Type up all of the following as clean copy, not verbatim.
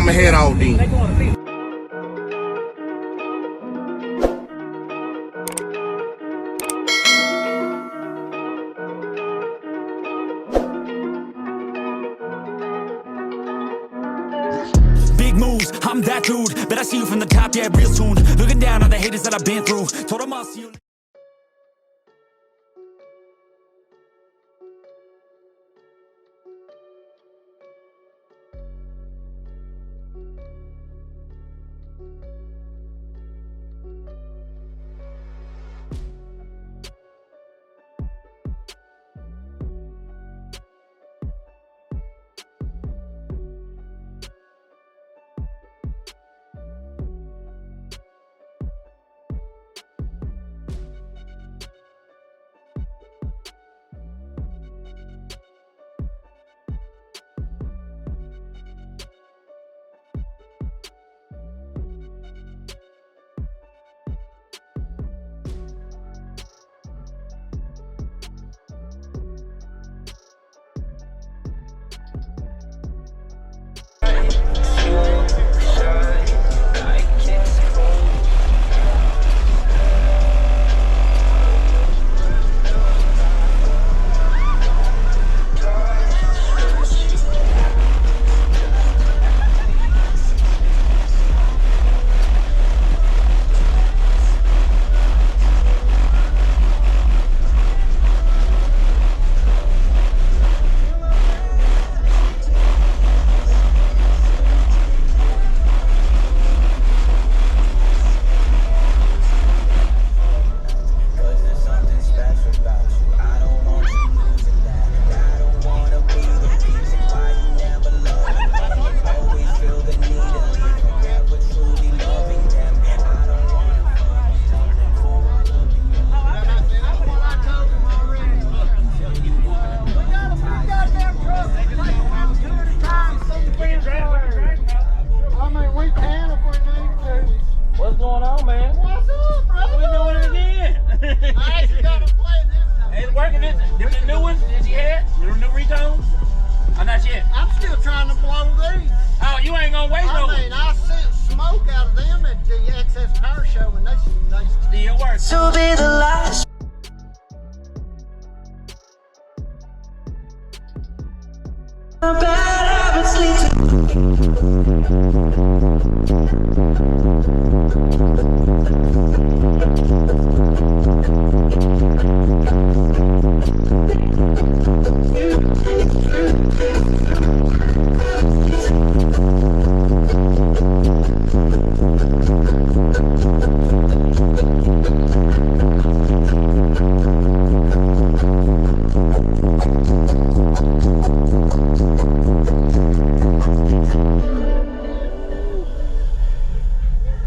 I'ma head out then. Big moves, I'm that dude. Bet I see you from the top, yeah, real soon. Looking down on the haters that I've been through. Told them I'll see you.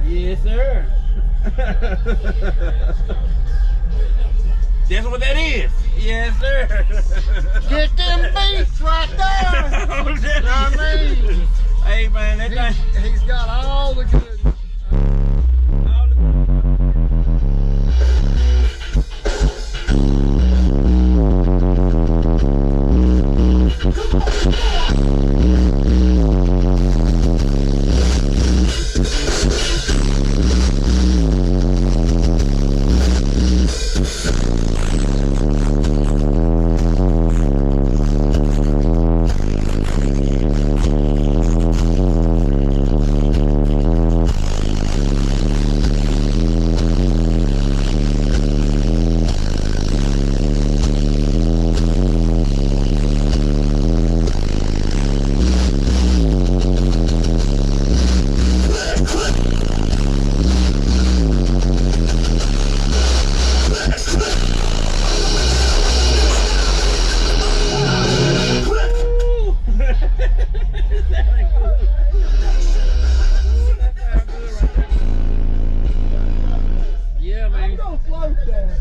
Yes, sir. That's what that is. Yes, sir. Get them beats right there. I mean, hey, man, that thing. He's got all the good.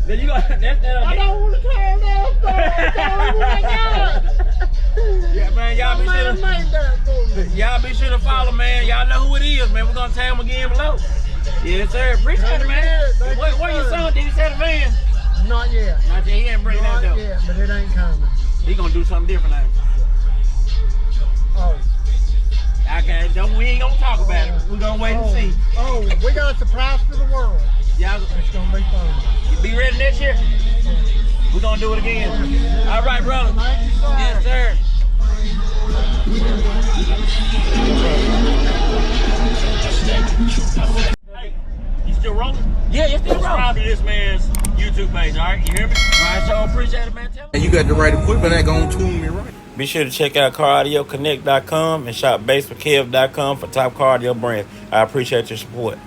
Then you got that's that. I don't want to turn that. Yeah, man, y'all be sure to follow, man. Y'all know who it is, man. We're gonna tag him again below. Yes, sir. Appreciate it, man. Where your son? Did he set a van? Not yet. Not yet. He ain't bring that though. Not yet, but it ain't coming. He gonna do something different now. Oh. I Okay, we ain't gonna talk about it. We're gonna wait and see. Oh, we got a surprise for the world. Y'all It's gonna be fun. be ready next year? We're gonna do it again. All right, brother. Thank you, sir. Yes, sir. Hey, you still rolling? Yeah, it's still wrong. Subscribe to this man's YouTube page, all right? You hear me? All right, so I appreciate it, man. Tell me. And you got the right equipment, that gonna tune me right. Be sure to check out CarAudioConnect.com and shop BASSWITHKEV.com for top car audio brands. I appreciate your support.